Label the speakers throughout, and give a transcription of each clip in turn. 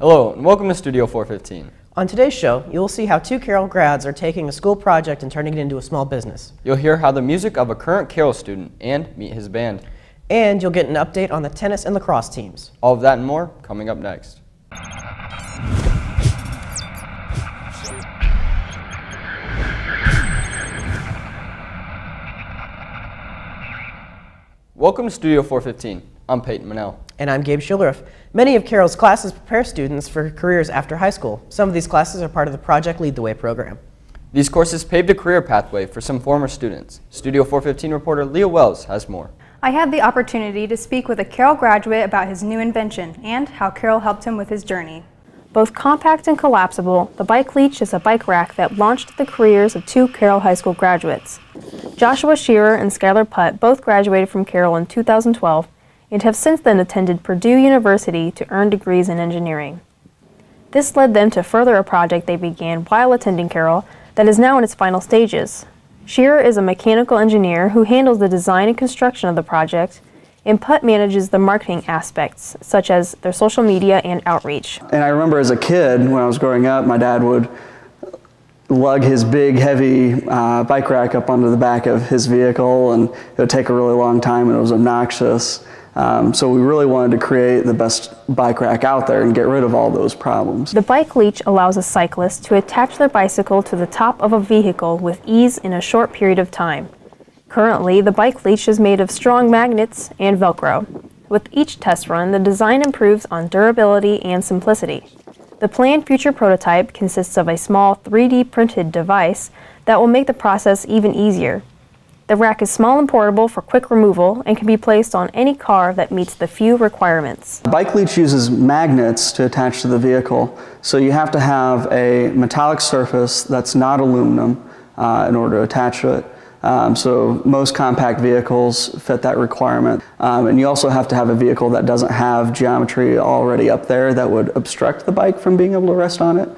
Speaker 1: Hello and welcome to Studio 415.
Speaker 2: On today's show, you will see how two Carroll grads are taking a school project and turning it into a small business.
Speaker 1: You'll hear how the music of a current Carroll student and meet his band.
Speaker 2: And you'll get an update on the tennis and lacrosse teams.
Speaker 1: All of that and more coming up next. Welcome to Studio 415. I'm Peyton Manell.
Speaker 2: And I'm Gabe Schullerf. Many of Carroll's classes prepare students for careers after high school. Some of these classes are part of the Project Lead the Way program.
Speaker 1: These courses paved a career pathway for some former students. Studio 415 reporter Leah Wells has more.
Speaker 3: I had the opportunity to speak with a Carroll graduate about his new invention and how Carroll helped him with his journey. Both compact and collapsible, the Bike Leech is a bike rack that launched the careers of two Carroll High School graduates. Joshua Shearer and Skylar Putt both graduated from Carroll in 2012 and have since then attended Purdue University to earn degrees in engineering. This led them to further a project they began while attending Carroll that is now in its final stages. Shearer is a mechanical engineer who handles the design and construction of the project, and Putt manages the marketing aspects, such as their social media and outreach.
Speaker 4: And I remember as a kid, when I was growing up, my dad would lug his big, heavy bike rack up onto the back of his vehicle, and it would take a really long time, and it was obnoxious. So we really wanted to create the best bike rack out there and get rid of all those problems.
Speaker 3: The Bike Leech allows a cyclist to attach their bicycle to the top of a vehicle with ease in a short period of time. Currently, the Bike Leech is made of strong magnets and Velcro. With each test run, the design improves on durability and simplicity. The planned future prototype consists of a small 3D printed device that will make the process even easier. The rack is small and portable for quick removal and can be placed on any car that meets the few requirements.
Speaker 4: Bike Leech uses magnets to attach to the vehicle, so you have to have a metallic surface that's not aluminum in order to attach to it. So most compact vehicles fit that requirement. And you also have to have a vehicle that doesn't have geometry already up there that would obstruct the bike from being able to rest on it.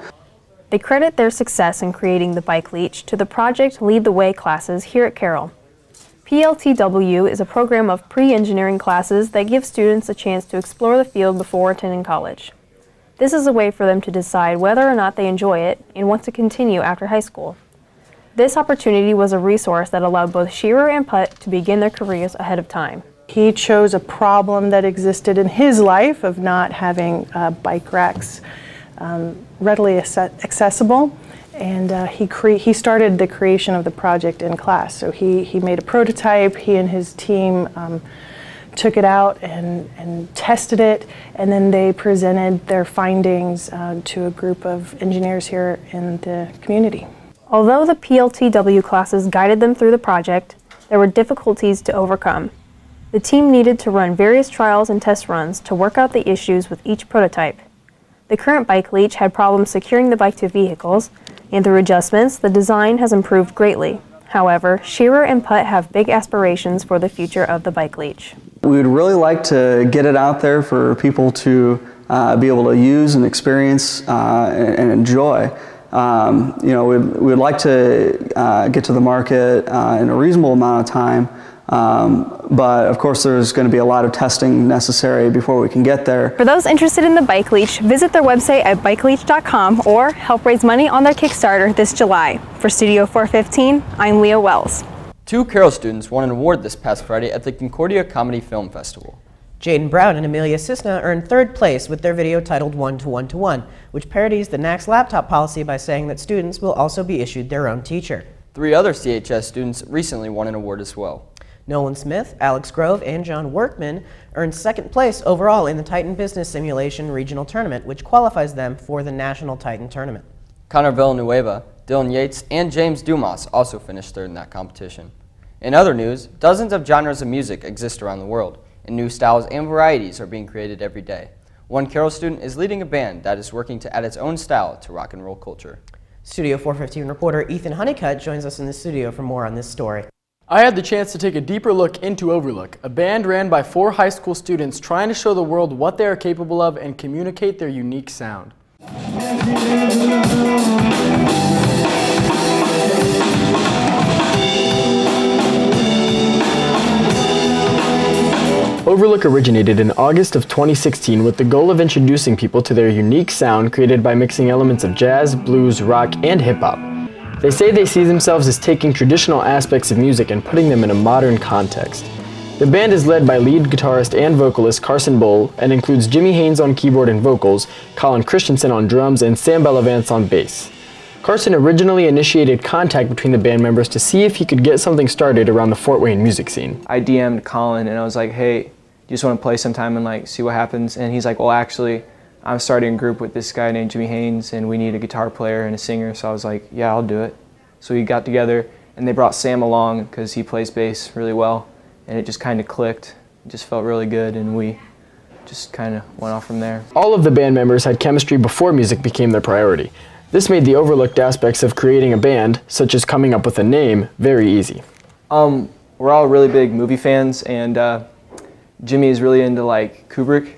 Speaker 3: They credit their success in creating the Bike Leech to the Project Lead the Way classes here at Carroll. PLTW is a program of pre-engineering classes that gives students a chance to explore the field before attending college. This is a way for them to decide whether or not they enjoy it and want to continue after high school. This opportunity was a resource that allowed both Shearer and Putt to begin their careers ahead of time.
Speaker 5: He chose a problem that existed in his life of not having bike racks readily accessible, and he started the creation of the project in class. So he made a prototype. He and his team took it out and tested it, and then they presented their findings to a group of engineers here in the community.
Speaker 3: Although the PLTW classes guided them through the project, there were difficulties to overcome. The team needed to run various trials and test runs to work out the issues with each prototype. The current Bike Leech had problems securing the bike to vehicles, and through adjustments, the design has improved greatly. However, Shearer and Putt have big aspirations for the future of the Bike Leech.
Speaker 4: We would really like to get it out there for people to be able to use and experience and enjoy. We'd like to get to the market in a reasonable amount of time, but of course there's going to be a lot of testing necessary before we can get there.
Speaker 3: For those interested in the Bike Leech, visit their website at bikeleech.com or help raise money on their Kickstarter this July. For Studio 415, I'm Leah Wells.
Speaker 1: Two Carroll students won an award this past Friday at the Concordia Comedy Film Festival.
Speaker 2: Jaden Brown and Amelia Cisna earned third place with their video titled 1 to 1 to 1, which parodies the NAC's laptop policy by saying that students will also be issued their own teacher. 3
Speaker 1: other CHS students recently won an award as well.
Speaker 2: Nolan Smith, Alex Grove, and John Workman earned second place overall in the Titan Business Simulation Regional Tournament, which qualifies them for the National Titan Tournament.
Speaker 1: Connor Villanueva, Dylan Yates, and James Dumas also finished third in that competition. In other news, dozens of genres of music exist around the world, and new styles and varieties are being created every day. One Carroll student is leading a band that is working to add its own style to rock and roll culture.
Speaker 2: Studio 415 reporter Ethan Honeycutt joins us in the studio for more on this story.
Speaker 6: I had the chance to take a deeper look into Overlook, a band ran by 4 high school students trying to show the world what they are capable of and communicate their unique sound. Overlook originated in August of 2016 with the goal of introducing people to their unique sound created by mixing elements of jazz, blues, rock, and hip-hop. They say they see themselves as taking traditional aspects of music and putting them in a modern context. The band is led by lead guitarist and vocalist Carson Bowl and includes Jimmy Haynes on keyboard and vocals, Colin Christensen on drums, and Sam Bellavance on bass. Carson originally initiated contact between the band members to see if he could get something started around the Fort Wayne music scene.
Speaker 7: I DM'd Colin and I was like, hey, you just want to play sometime and like see what happens? And he's like, well, actually, I'm starting a group with this guy named Jimmy Haynes and we need a guitar player and a singer. So I was like, yeah, I'll do it. So we got together and they brought Sam along because he plays bass really well, and it just kind of clicked. It just felt really good and we just kind of went off from there.
Speaker 6: All of the band members had chemistry before music became their priority. This made the overlooked aspects of creating a band, such as coming up with a name, very easy.
Speaker 7: We're all really big movie fans, and Jimmy is really into like Kubrick,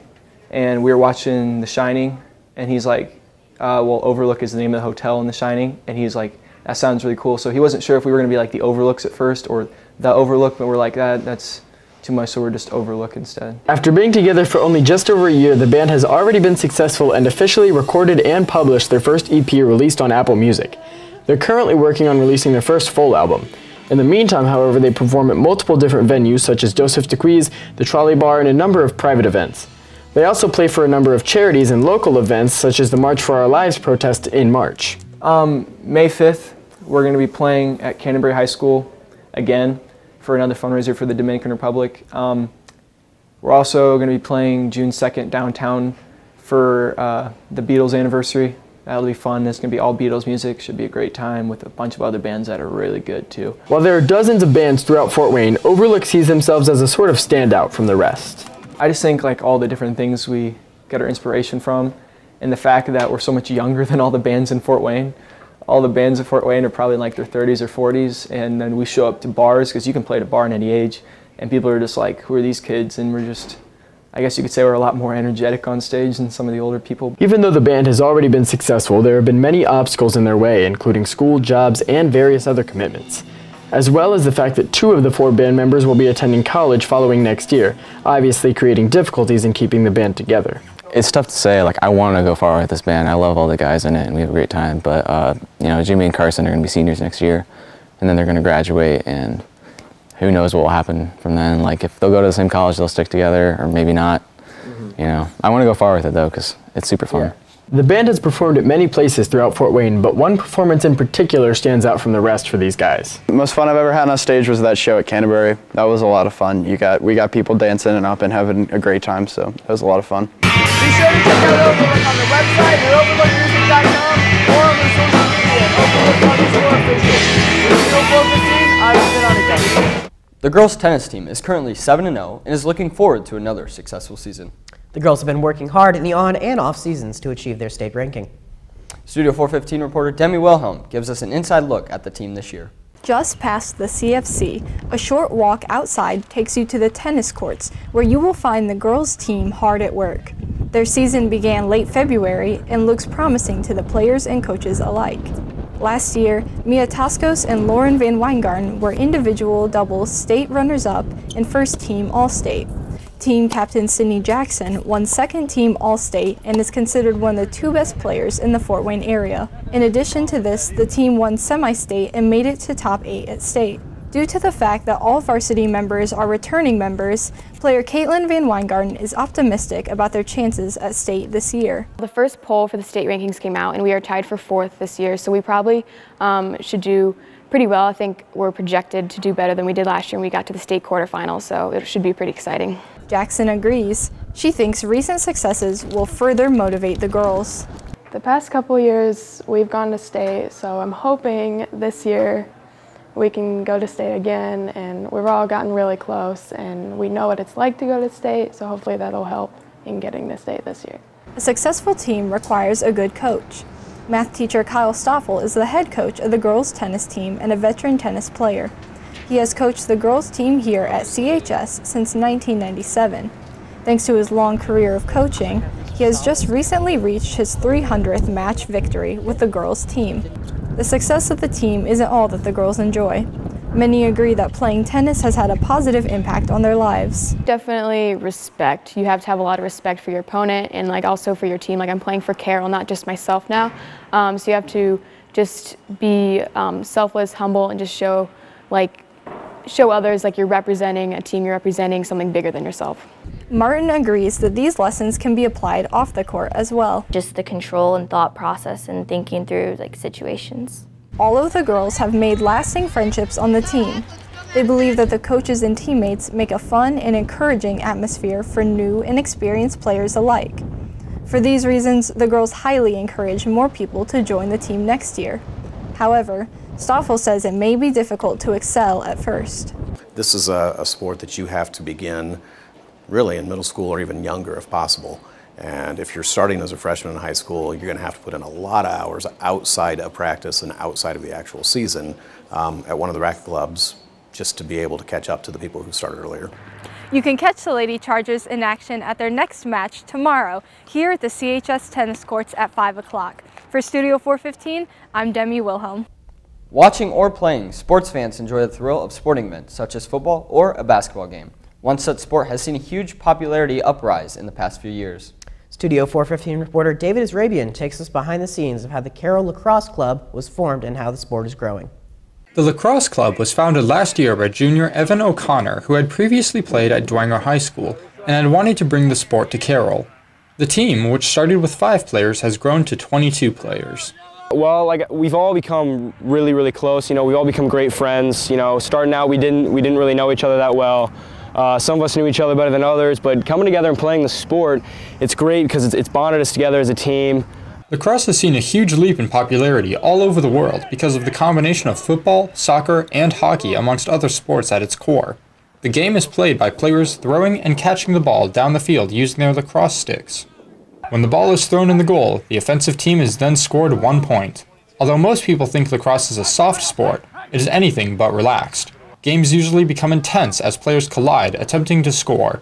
Speaker 7: and we were watching The Shining, and he's like, well, Overlook is the name of the hotel in The Shining, and he's like, that sounds really cool. So he wasn't sure if we were going to be like the Overlooks at first or the Overlook, but we're like, that's too much, so we're just Overlook instead.
Speaker 6: After being together for only just over a year, the band has already been successful and officially recorded and published their first EP released on Apple Music. They're currently working on releasing their first full album. In the meantime, however, they perform at multiple different venues such as Joseph Dequee's, the Trolley Bar, and a number of private events. They also play for a number of charities and local events such as the March for Our Lives protest in March.
Speaker 7: May 5th, we're going to be playing at Canterbury High School again for another fundraiser for the Dominican Republic. We're also going to be playing June 2nd downtown for the Beatles anniversary. That'll be fun. It's going to be all Beatles music. Should be a great time with a bunch of other bands that are really good too.
Speaker 6: While there are dozens of bands throughout Fort Wayne, Overlook sees themselves as a sort of standout from the rest.
Speaker 7: I just think like all the different things we get our inspiration from, and the fact that we're so much younger than all the bands in Fort Wayne. All the bands in Fort Wayne are probably in like their 30s or 40s, and then we show up to bars, because you can play at a bar in any age, and people are just like, who are these kids? And we're just, I guess you could say we're a lot more energetic on stage than some of the older people.
Speaker 6: Even though the band has already been successful, there have been many obstacles in their way, including school, jobs, and various other commitments. As well as the fact that 2 of the 4 band members will be attending college following next year, obviously creating difficulties in keeping the band together.
Speaker 8: It's tough to say, like, I want to go far with this band. I love all the guys in it and we have a great time, but you know, Jimmy and Carson are going to be seniors next year, and then they're going to graduate, and who knows what will happen from then. Like, if they'll go to the same college, they'll stick together, or maybe not. You know, I want to go far with it though, because it's super fun.
Speaker 6: Yeah. The band has performed at many places throughout Fort Wayne, but one performance in particular stands out from the rest for these guys.
Speaker 9: The most fun I've ever had on stage was that show at Canterbury. That was a lot of fun. We got people dancing and up and having a great time, so it was a lot of fun.
Speaker 10: Be sure to check out Overlook on the website at overlookmusic.com or on the social media at Overlook_official. I've been on a
Speaker 1: The girls' tennis team is currently 7-0 and is looking forward to another successful season.
Speaker 2: The girls have been working hard in the on and off seasons to achieve their state ranking.
Speaker 1: Studio 415 reporter Demi Wilhelm gives us an inside look at the team this year.
Speaker 11: Just past the CFC, a short walk outside takes you to the tennis courts, where you will find the girls' team hard at work. Their season began late February and looks promising to the players and coaches alike. Last year, Mia Tascos and Lauren Van Weingarten were individual doubles state runners-up and first team All-State. Team captain Sydney Jackson won second team All-State and is considered one of the 2 best players in the Fort Wayne area. In addition to this, the team won semi-state and made it to top 8 at state. Due to the fact that all varsity members are returning members, player Caitlin Van Weingarten is optimistic about their chances at state this year.
Speaker 12: The first poll for the state rankings came out and we are tied for 4th this year, so we probably should do pretty well. I think we're projected to do better than we did last year when we got to the state quarterfinals, so it should be pretty exciting.
Speaker 11: Jackson agrees. She thinks recent successes will further motivate the girls.
Speaker 13: The past couple years we've gone to state, so I'm hoping this year we can go to state again, and we've all gotten really close and we know what it's like to go to state, so hopefully that'll help in getting to state this year.
Speaker 11: A successful team requires a good coach. Math teacher Kyle Stoffel is the head coach of the girls' tennis team and a veteran tennis player. He has coached the girls' team here at CHS since 1997. Thanks to his long career of coaching, he has just recently reached his 300th match victory with the girls' team. The success of the team isn't all that the girls enjoy. Many agree that playing tennis has had a positive impact on their lives.
Speaker 12: Definitely respect. You have to have a lot of respect for your opponent and like also for your team. Like I'm playing for Carroll, not just myself now. So you have to just be selfless, humble, and just show others like you're representing a team, you're representing something bigger than yourself.
Speaker 11: Martin agrees that these lessons can be applied off the court as well.
Speaker 14: Just the control and thought process and thinking through like situations.
Speaker 11: All of the girls have made lasting friendships on the team. They believe that the coaches and teammates make a fun and encouraging atmosphere for new and experienced players alike. For these reasons, the girls highly encourage more people to join the team next year. However, Stoffel says it may be difficult to excel at first.
Speaker 15: This is a sport that you have to begin really in middle school or even younger if possible. And if you're starting as a freshman in high school, you're going to have to put in a lot of hours outside of practice and outside of the actual season at one of the racket clubs just to be able to catch up to the people who started earlier.
Speaker 3: You can catch the Lady Chargers in action at their next match tomorrow here at the CHS tennis courts at 5 o'clock. For Studio 415, I'm Demi Wilhelm.
Speaker 1: Watching or playing, sports fans enjoy the thrill of sporting events such as football or a basketball game. One such sport has seen a huge popularity uprise in the past few years.
Speaker 2: Studio 415 reporter David Israbian takes us behind the scenes of how the Carroll Lacrosse Club was formed and how the sport is growing.
Speaker 16: The Lacrosse Club was founded last year by junior Evan O'Connor, who had previously played at Dwenger High School and had wanted to bring the sport to Carroll. The team, which started with 5 players, has grown to 22 players.
Speaker 17: Well, we've all become really close. We've all become great friends. Starting out, we didn't really know each other that well. Some of us knew each other better than others, but coming together and playing the sport, it's great because it's bonded us together as a team.
Speaker 16: Lacrosse has seen a huge leap in popularity all over the world because of the combination of football, soccer, and hockey amongst other sports at its core. The game is played by players throwing and catching the ball down the field using their lacrosse sticks. When the ball is thrown in the goal, the offensive team is then scored 1 point. Although most people think lacrosse is a soft sport, it is anything but relaxed. Games usually become intense as players collide, attempting to score.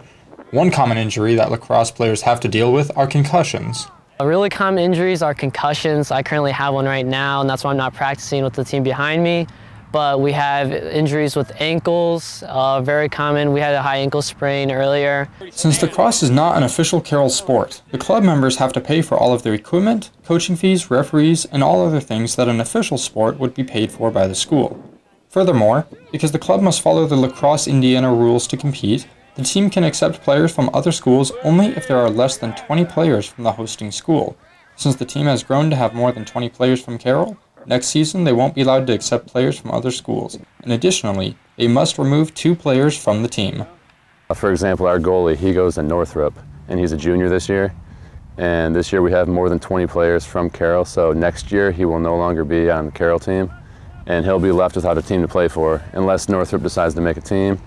Speaker 16: One common injury that lacrosse players have to deal with are concussions.
Speaker 18: Really common injuries are concussions. I currently have one right now, and that's why I'm not practicing with the team behind me. But we have injuries with ankles, very common. We had a high ankle sprain earlier.
Speaker 16: Since lacrosse is not an official Carroll sport, the club members have to pay for all of their equipment, coaching fees, referees, and all other things that an official sport would be paid for by the school. Furthermore, because the club must follow the Lacrosse Indiana rules to compete, the team can accept players from other schools only if there are less than 20 players from the hosting school. Since the team has grown to have more than 20 players from Carroll, next season they won't be allowed to accept players from other schools, and additionally, they must remove 2 players from the team.
Speaker 19: For example, our goalie, he goes to Northrop, and he's a junior this year. And this year we have more than 20 players from Carroll, so next year he will no longer be on the Carroll team, and he'll be left without a team to play for, unless Northrop decides to make a team.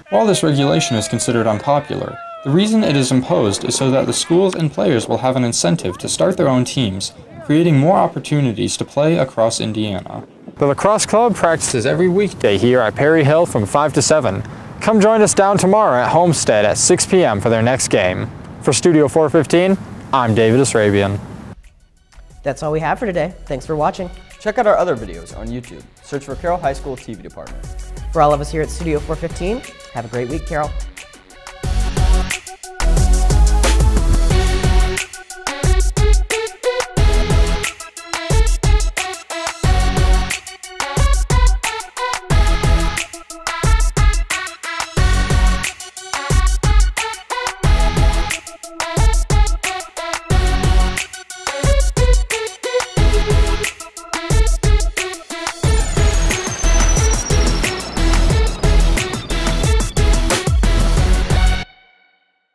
Speaker 16: While this regulation is considered unpopular, the reason it is imposed is so that the schools and players will have an incentive to start their own teams, creating more opportunities to play across Indiana.
Speaker 20: The Lacrosse Club practices every weekday here at Perry Hill from 5 to 7. Come join us down tomorrow at Homestead at 6 p.m. for their next game. For Studio 415, I'm David Israbian.
Speaker 2: That's all we have for today. Thanks for watching.
Speaker 1: Check out our other videos on YouTube. Search for Carroll High School TV Department.
Speaker 2: For all of us here at Studio 415, have a great week, Carroll.